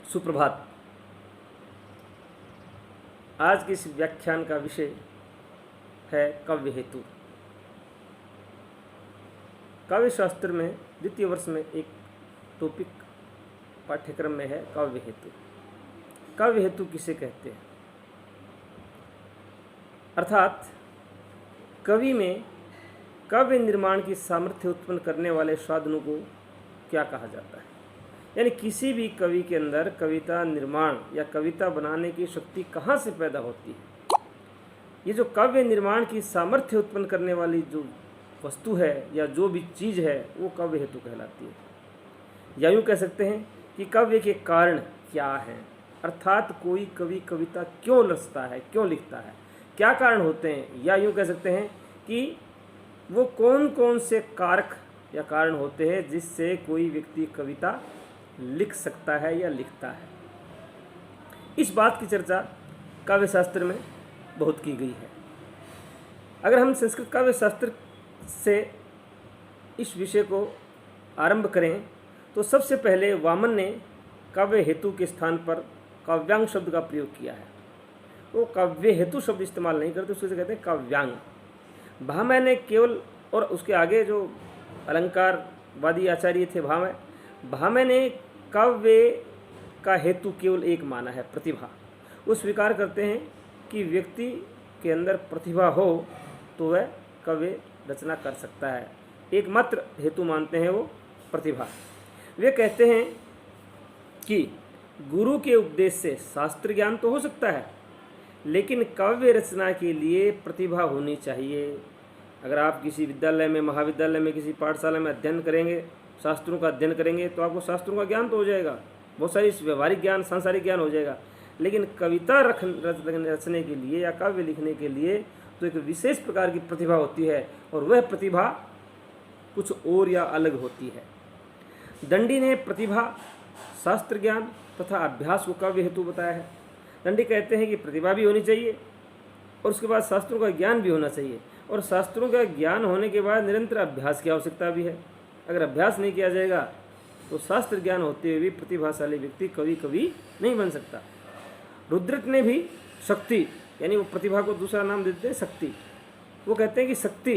सुप्रभात। आज के इस व्याख्यान का विषय है काव्य हेतु। काव्य शास्त्र में द्वितीय वर्ष में एक टॉपिक पाठ्यक्रम में है काव्य हेतु। काव्य हेतु किसे कहते हैं? अर्थात कवि में काव्य निर्माण की सामर्थ्य उत्पन्न करने वाले साधनों को क्या कहा जाता है। यानी किसी भी कवि के अंदर कविता निर्माण या कविता बनाने की शक्ति कहाँ से पैदा होती है। ये जो काव्य निर्माण की सामर्थ्य उत्पन्न करने वाली जो वस्तु है या जो भी चीज़ है वो काव्य हेतु कहलाती है। या यूँ कह सकते हैं कि काव्य के कारण क्या हैं, अर्थात कोई कवि कविता क्यों रचता है, क्यों लिखता है, क्या कारण होते हैं। या यूँ कह सकते हैं कि वो कौन कौन से कारक या कारण होते हैं जिससे कोई व्यक्ति कविता लिख सकता है या लिखता है। इस बात की चर्चा काव्य शास्त्र में बहुत की गई है। अगर हम संस्कृत काव्य शास्त्र से इस विषय को आरंभ करें तो सबसे पहले वामन ने काव्य हेतु के स्थान पर काव्यांग शब्द का प्रयोग किया है। वो काव्य हेतु शब्द इस्तेमाल नहीं करते, उसको कहते हैं काव्यांग। भामह ने केवल, और उसके आगे जो अलंकारवादी आचार्य थे भामह ने काव्य का हेतु केवल एक माना है, प्रतिभा। वो स्वीकार करते हैं कि व्यक्ति के अंदर प्रतिभा हो तो वह काव्य रचना कर सकता है। एकमात्र हेतु मानते हैं वो प्रतिभा। वे कहते हैं कि गुरु के उपदेश से शास्त्र ज्ञान तो हो सकता है, लेकिन काव्य रचना के लिए प्रतिभा होनी चाहिए। अगर आप किसी विद्यालय में, महाविद्यालय में, किसी पाठशाला में अध्ययन करेंगे, शास्त्रों का अध्ययन करेंगे तो आपको शास्त्रों का ज्ञान तो हो जाएगा, बहुत सारी व्यवहारिक ज्ञान, सांसारिक ज्ञान हो जाएगा। लेकिन कविता रचने के लिए या काव्य लिखने के लिए तो एक विशेष प्रकार की प्रतिभा होती है, और वह प्रतिभा कुछ और या अलग होती है। दंडी ने प्रतिभा, शास्त्र ज्ञान तथा अभ्यास को काव्य हेतु बताया है। दंडी कहते हैं कि प्रतिभा भी होनी चाहिए और उसके बाद शास्त्रों का ज्ञान भी होना चाहिए, और शास्त्रों का ज्ञान होने के बाद निरंतर अभ्यास की आवश्यकता भी है। अगर अभ्यास नहीं किया जाएगा तो शास्त्र ज्ञान होते हुए भी प्रतिभाशाली व्यक्ति कवि नहीं बन सकता। रुद्रट ने भी शक्ति, यानी वो प्रतिभा को दूसरा नाम देते हैं शक्ति। वो कहते हैं कि शक्ति,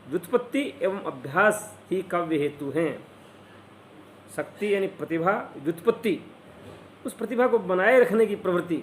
व्युत्पत्ति एवं अभ्यास ही काव्य हेतु हैं। शक्ति यानी प्रतिभा, व्युत्पत्ति, उस प्रतिभा को बनाए रखने की प्रवृत्ति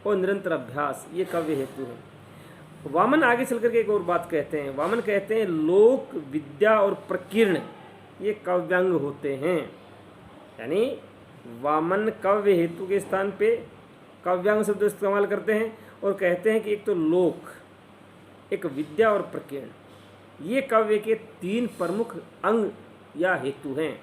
और निरंतर अभ्यास, ये काव्य हेतु है। वामन आगे चल करके एक और बात कहते हैं। वामन कहते हैं लोक, विद्या और प्रकीर्ण ये काव्यांग होते हैं। यानी वामन काव्य हेतु के स्थान पे काव्यांग शब्द इस्तेमाल करते हैं और कहते हैं कि एक तो लोक, एक विद्या और प्रकीर्ण, ये काव्य के तीन प्रमुख अंग या हेतु हैं।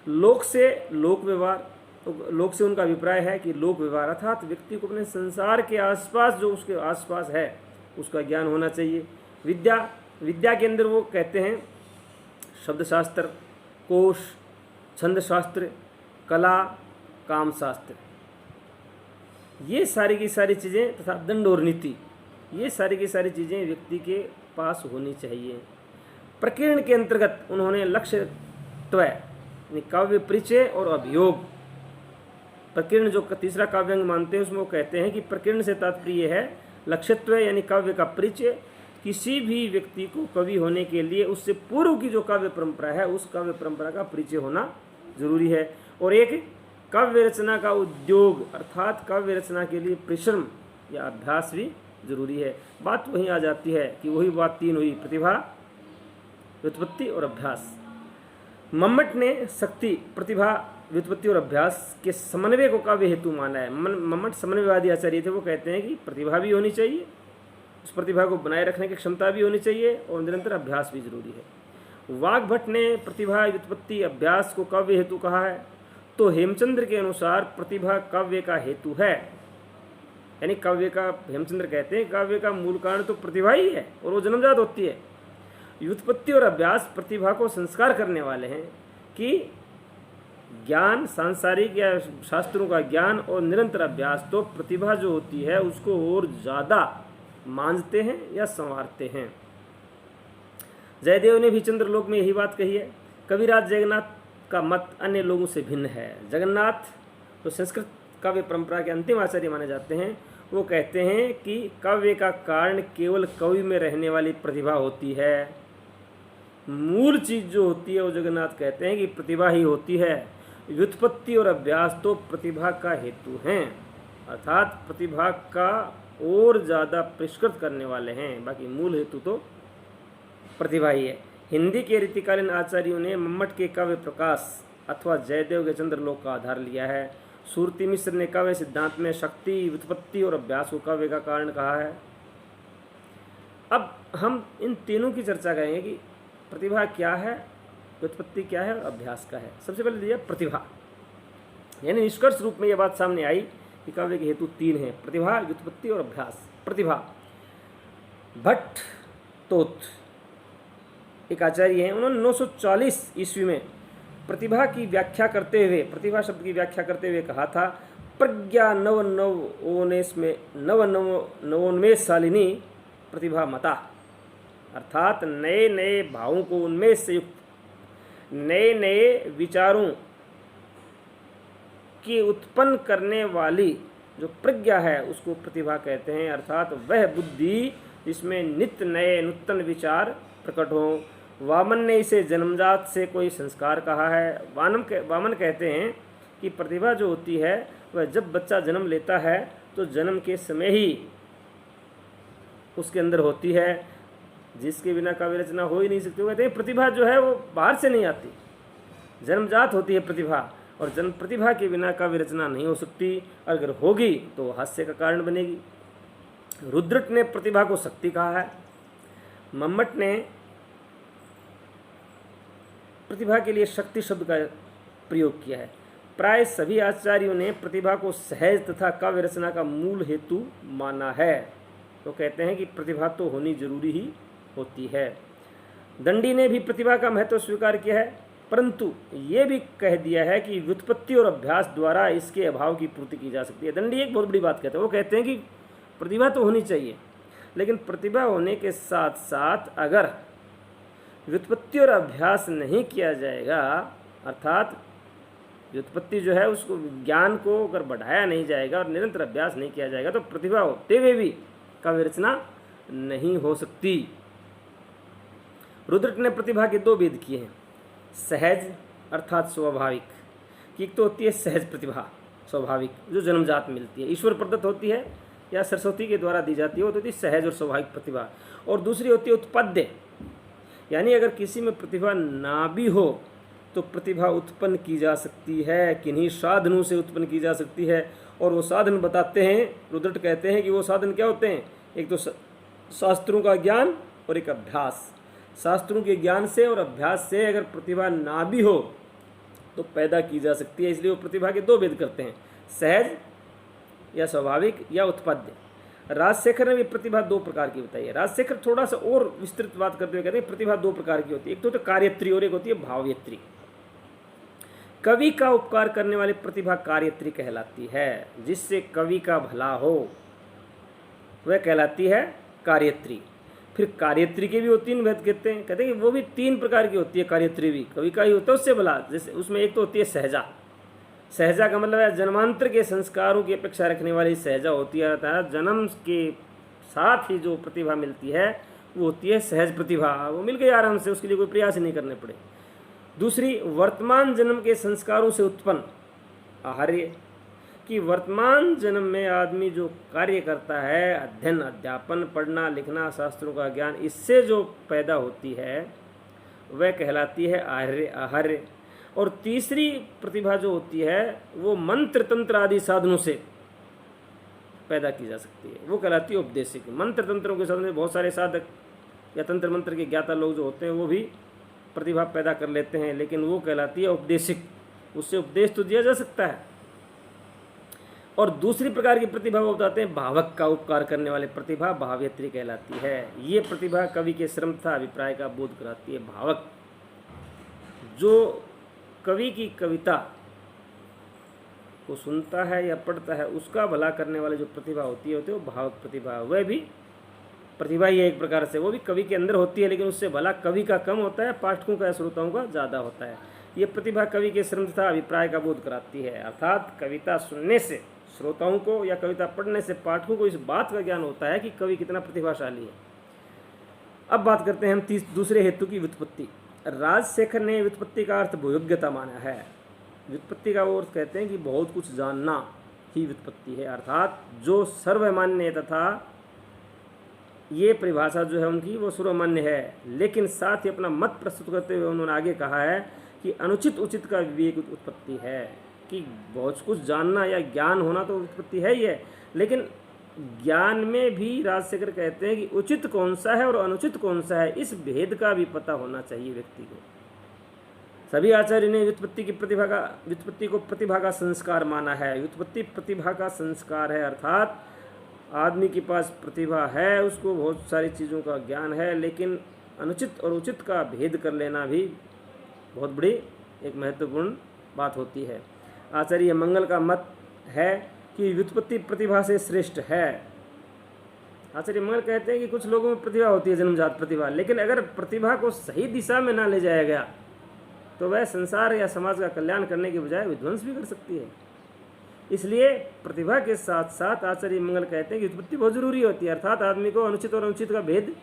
लोक से लोक व्यवहार, तो लोक से उनका अभिप्राय है कि लोक व्यवहार अर्थात व्यक्ति को अपने संसार के आसपास, जो उसके आसपास है, उसका ज्ञान होना चाहिए। विद्या के अंदर वो कहते हैं शब्दशास्त्र, कोश, छंदशास्त्र, कला, कामशास्त्र, ये सारी की सारी चीज़ें तथा दंड और नीति, ये सारी की सारी चीज़ें व्यक्ति के पास होनी चाहिए। प्रकीर्ण के अंतर्गत उन्होंने लक्ष्यत्व, काव्य परिचय और अभियोग, प्रकीर्ण जो तीसरा काव्यांग मानते हैं उसमें वो कहते हैं कि प्रकीर्ण से तात्पर्य है लक्ष्यत्व यानी काव्य का परिचय। किसी भी व्यक्ति को कवि होने के लिए उससे पूर्व की जो काव्य परंपरा है उस काव्य परंपरा का परिचय होना जरूरी है। और एक काव्य रचना का उद्योग अर्थात काव्य रचना के लिए परिश्रम या अभ्यास भी जरूरी है। बात वहीं आ जाती है कि वही बात तीन हुई, प्रतिभा, व्युत्पत्ति और अभ्यास। मम्मट ने शक्ति, प्रतिभा, व्युत्पत्ति और अभ्यास के समन्वय को काव्य हेतु माना है। मम्मट समन्वयवादी आचार्य थे। वो कहते हैं कि प्रतिभा भी होनी चाहिए, उस प्रतिभा को बनाए रखने की क्षमता भी होनी चाहिए और निरंतर अभ्यास भी जरूरी है। वाग्भट ने प्रतिभा, व्युत्पत्ति, अभ्यास को काव्य हेतु कहा है। तो हेमचंद्र के अनुसार प्रतिभा काव्य का हेतु है। यानी काव्य का, हेमचंद्र कहते हैं काव्य का मूल कारण तो प्रतिभा ही है और वो जन्मजात होती है। व्युत्पत्ति और अभ्यास प्रतिभा को संस्कार करने वाले हैं कि ज्ञान, सांसारिक या शास्त्रों का ज्ञान और निरंतर अभ्यास तो प्रतिभा जो होती है उसको और ज़्यादा मांझते हैं या संवारते हैं। जयदेव ने भी चंद्रलोक में यही बात कही है। कविराज जगन्नाथ का मत अन्य लोगों से भिन्न है। जगन्नाथ तो संस्कृत काव्य परंपरा के अंतिम आचार्य माने जाते हैं, वो कहते हैं कि काव्य का कारण केवल कवि में रहने वाली प्रतिभा होती है। मूल चीज जो होती है वो जगन्नाथ कहते हैं कि प्रतिभा ही होती है। व्युत्पत्ति और अभ्यास तो प्रतिभा का हेतु हैं, अर्थात प्रतिभा का और ज़्यादा परिष्कृत करने वाले हैं, बाकी मूल हेतु तो प्रतिभा ही है। हिंदी के रीतिकालीन आचार्यों ने मम्मट के काव्य प्रकाश अथवा जयदेव के चंद्रलोक का आधार लिया है। सूरती मिश्र ने काव्य सिद्धांत में शक्ति, व्युत्पत्ति और अभ्यास को काव्य का कारण कहा है। अब हम इन तीनों की चर्चा करेंगे कि प्रतिभा क्या है, व्युत्पत्ति क्या है और अभ्यास क्या है। सबसे पहले दिया प्रतिभा, यानी निष्कर्ष रूप में यह बात सामने आई कि काव्य के हेतु तीन हैं, प्रतिभा, व्युत्पत्ति और अभ्यास। प्रतिभा, भट्ट तोत एक आचार्य हैं, उन्होंने 940 ईस्वी में प्रतिभा की व्याख्या करते हुए, प्रतिभा शब्द की व्याख्या करते हुए कहा था, प्रज्ञा नवोन्मेष शालिनी प्रतिभा मता, अर्थात नए नए भावों को उन्मेष से युक्त, नए नए विचारों की उत्पन्न करने वाली जो प्रज्ञा है उसको प्रतिभा कहते हैं। अर्थात वह बुद्धि जिसमें नित्य नए नूतन विचार प्रकट हों। वामन ने इसे जन्मजात से कोई संस्कार कहा है। वामन कहते हैं कि प्रतिभा जो होती है वह जब बच्चा जन्म लेता है तो जन्म के समय ही उसके अंदर होती है, जिसके बिना काव्य रचना हो ही नहीं सकती। वो कहते हैं प्रतिभा जो है वो बाहर से नहीं आती, जन्मजात होती है प्रतिभा, और जन्म प्रतिभा के बिना काव्य रचना नहीं हो सकती। अगर होगी तो हास्य का कारण बनेगी। रुद्रट ने प्रतिभा को शक्ति कहा है। मम्मट ने प्रतिभा के लिए शक्ति शब्द का प्रयोग किया है। प्राय सभी आचार्यों ने प्रतिभा को सहज तथा काव्य रचना का मूल हेतु माना है। तो कहते हैं कि प्रतिभा तो होनी जरूरी ही होती है। दंडी ने भी प्रतिभा का महत्व स्वीकार किया है, परंतु ये भी कह दिया है कि व्युत्पत्ति और अभ्यास द्वारा इसके अभाव की पूर्ति की जा सकती है। दंडी एक बहुत बड़ी बात कहते हैं, वो कहते हैं कि प्रतिभा तो होनी चाहिए, लेकिन प्रतिभा होने के साथ साथ अगर व्युत्पत्ति और अभ्यास नहीं किया जाएगा, अर्थात व्युत्पत्ति जो है उसको, ज्ञान को अगर बढ़ाया नहीं जाएगा और निरंतर अभ्यास नहीं किया जाएगा तो प्रतिभा होते हुए भी काव्य रचना नहीं हो सकती। रुद्रट ने प्रतिभा के दो भेद किए हैं, सहज अर्थात स्वाभाविक, कि एक तो होती है सहज प्रतिभा, स्वाभाविक जो जन्मजात मिलती है, ईश्वर प्रदत्त होती है या सरस्वती के द्वारा दी जाती है, वो तो होती है सहज और स्वाभाविक प्रतिभा। और दूसरी होती है उत्पद्य, यानी अगर किसी में प्रतिभा ना भी हो तो प्रतिभा उत्पन्न की जा सकती है, किन्हीं साधनों से उत्पन्न की जा सकती है। और वो साधन बताते हैं, रुद्रट कहते हैं कि वो साधन क्या होते हैं, एक तो शास्त्रों का ज्ञान और एक अभ्यास। शास्त्रों के ज्ञान से और अभ्यास से अगर प्रतिभा ना भी हो तो पैदा की जा सकती है। इसलिए वो प्रतिभा के दो भेद करते हैं, सहज या स्वाभाविक या उत्पद्य। राजशेखर ने भी प्रतिभा दो प्रकार की बताई है। राजशेखर थोड़ा सा और विस्तृत बात करते हुए कहते हैं प्रतिभा दो प्रकार की होती है, एक तो कार्यत्री और एक होती है भावयत्री। कवि का उपकार करने वाली प्रतिभा कार्यत्री कहलाती है, जिससे कवि का भला हो वह कहलाती है कार्यत्री। फिर कार्यत्री के भी वो तीन भेद कहते हैं कि वो भी तीन प्रकार की होती है। कार्यत्री भी कवि का ही होता है उससे भला, जैसे उसमें एक तो होती है सहजा। सहजा का मतलब है जन्मांतर के संस्कारों की अपेक्षा रखने वाली सहजा होती है, अर्थात जन्म के साथ ही जो प्रतिभा मिलती है वो होती है सहज प्रतिभा, वो मिल गई आराम से, उसके लिए कोई प्रयास ही नहीं करने पड़े। दूसरी वर्तमान जन्म के संस्कारों से उत्पन्न आहार्य, कि वर्तमान जन्म में आदमी जो कार्य करता है, अध्ययन अध्यापन, पढ़ना लिखना, शास्त्रों का ज्ञान, इससे जो पैदा होती है वह कहलाती है आहार्य। और तीसरी प्रतिभा जो होती है वो मंत्र तंत्र आदि साधनों से पैदा की जा सकती है, वो कहलाती है उपदेशिक। मंत्र तंत्रों के साधन में बहुत सारे साधक या तंत्र मंत्र के ज्ञाता लोग जो होते हैं वो भी प्रतिभा पैदा कर लेते हैं, लेकिन वो कहलाती है उपदेशिक, उससे उपदेश तो दिया जा सकता है। और दूसरी प्रकार की प्रतिभा वो बताते हैं भावक का उपकार करने वाले प्रतिभा, भावयत्री कहलाती है। ये प्रतिभा कवि के श्रम तथा अभिप्राय का बोध कराती है। भावक जो कवि की कविता को सुनता है या पढ़ता है उसका भला करने वाली जो प्रतिभा होती है वो भावक प्रतिभा। वह भी प्रतिभा ही है एक प्रकार से, वो भी कवि के अंदर होती है, लेकिन उससे भला कवि का कम होता है, पाठकों का या श्रोताओं का ज़्यादा होता है। ये प्रतिभा कवि के श्रम तथा अभिप्राय का बोध कराती है। अर्थात कविता सुनने से श्रोताओं को या कविता पढ़ने से पाठकों को इस बात का ज्ञान होता है कि कवि कितना प्रतिभाशाली है। अब बात करते हैं हम दूसरे हेतु की, व्युत्पत्ति। राजशेखर ने व्युत्पत्ति का अर्थ भोग्यता माना है। व्युत्पत्ति का अर्थ कहते हैं कि बहुत कुछ जानना ही व्युत्पत्ति है, अर्थात जो सर्वमान्य तथा ये परिभाषा जो है उनकी वो सर्वमान्य है, लेकिन साथ ही अपना मत प्रस्तुत करते हुए उन्होंने आगे कहा है कि अनुचित उचित का विवेक उत्पत्ति है। कि बहुत कुछ जानना या ज्ञान होना तो उत्पत्ति है ही है, लेकिन ज्ञान में भी राजशेखर कहते हैं कि उचित कौन सा है और अनुचित कौन सा है, इस भेद का भी पता होना चाहिए व्यक्ति को। सभी आचार्य ने व्युत्पत्ति को प्रतिभा का संस्कार माना है। व्युत्पत्ति प्रतिभा का संस्कार है, अर्थात आदमी के पास प्रतिभा है, उसको बहुत सारी चीज़ों का ज्ञान है, लेकिन अनुचित और उचित का भेद कर लेना भी बहुत बड़ी एक महत्वपूर्ण बात होती है। आचार्य मंगल का मत है कि व्युत्पत्ति प्रतिभा से श्रेष्ठ है। आचार्य मंगल कहते हैं कि कुछ लोगों में प्रतिभा होती है, जन्मजात प्रतिभा, लेकिन अगर प्रतिभा को सही दिशा में ना ले जाया गया तो वह संसार या समाज का कल्याण करने के बजाय विध्वंस भी कर सकती है। इसलिए प्रतिभा के साथ साथ आचार्य मंगल कहते हैं कि व्युत्पत्ति बहुत जरूरी होती है, अर्थात आदमी को अनुचित और अनुचित का भेद,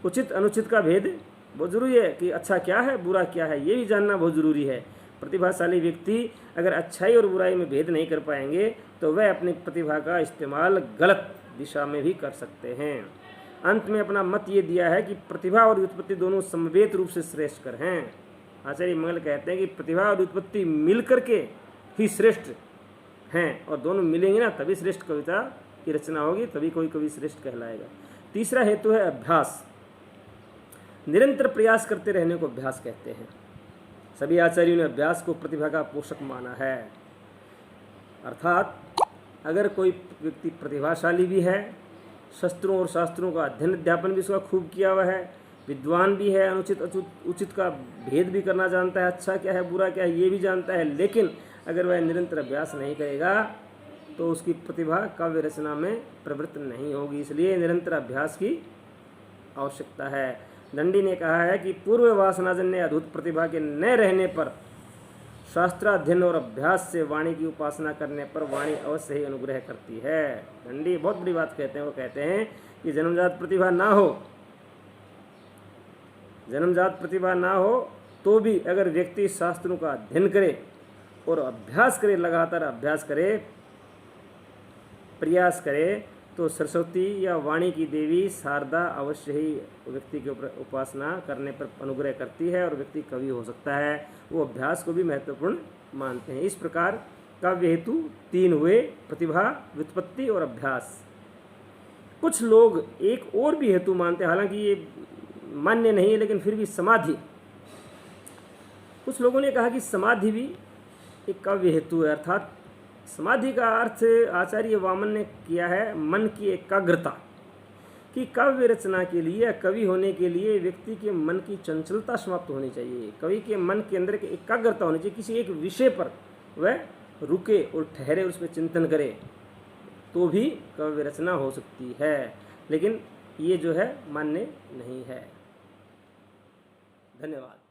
उचित अनुचित का भेद बहुत जरूरी है कि अच्छा क्या है बुरा क्या है, ये भी जानना बहुत जरूरी है। प्रतिभाशाली व्यक्ति अगर अच्छाई और बुराई में भेद नहीं कर पाएंगे तो वह अपनी प्रतिभा का इस्तेमाल गलत दिशा में भी कर सकते हैं। अंत में अपना मत ये दिया है कि प्रतिभा और व्युत्पत्ति दोनों समवेत रूप से श्रेष्ठ हैं। आचार्य मंगल कहते हैं कि प्रतिभा और व्युत्पत्ति मिलकर के ही श्रेष्ठ हैं, और दोनों मिलेंगे ना तभी श्रेष्ठ कविता की रचना होगी, तभी कोई कवि श्रेष्ठ कहलाएगा। तीसरा हेतु है अभ्यास। निरंतर प्रयास करते रहने को अभ्यास कहते हैं। सभी आचार्यों ने अभ्यास को प्रतिभा का पोषक माना है, अर्थात अगर कोई व्यक्ति प्रतिभाशाली भी है, शस्त्रों और शास्त्रों का अध्ययन अध्यापन भी उसका खूब किया हुआ है, विद्वान भी है, अनुचित उचित का भेद भी करना जानता है, अच्छा क्या है बुरा क्या है ये भी जानता है, लेकिन अगर वह निरंतर अभ्यास नहीं करेगा तो उसकी प्रतिभा काव्य रचना में प्रवृत्त नहीं होगी। इसलिए निरंतर अभ्यास की आवश्यकता है। दंडी ने कहा है कि पूर्व वासनाजन्य अद्भुत प्रतिभा के न रहने पर शास्त्राध्ययन और अभ्यास से वाणी की उपासना करने पर वाणी अवश्य ही अनुग्रह करती है। दंडी बहुत बड़ी बात कहते हैं, वो कहते हैं कि जन्मजात प्रतिभा ना हो तो भी अगर व्यक्ति शास्त्रों का अध्ययन करे और अभ्यास करे, लगातार अभ्यास करे, प्रयास करे, तो सरस्वती या वाणी की देवी शारदा अवश्य ही व्यक्ति के ऊपर उपासना करने पर अनुग्रह करती है और व्यक्ति कवि हो सकता है। वो अभ्यास को भी महत्वपूर्ण मानते हैं। इस प्रकार काव्य हेतु 3 हुए, प्रतिभा, व्युत्पत्ति और अभ्यास। कुछ लोग एक और भी हेतु मानते हैं, हालांकि ये मान्य नहीं है, लेकिन फिर भी समाधि। कुछ लोगों ने कहा कि समाधि भी एक काव्य हेतु है, अर्थात समाधि का अर्थ आचार्य वामन ने किया है मन की एकाग्रता। कि काव्य रचना के लिए या कवि होने के लिए व्यक्ति के मन की चंचलता समाप्त होनी चाहिए। कवि के मन के अंदर की एकाग्रता होनी चाहिए, किसी एक विषय पर वह रुके और ठहरे और उस पर चिंतन करे तो भी काव्य रचना हो सकती है, लेकिन ये जो है मान्य नहीं है। धन्यवाद।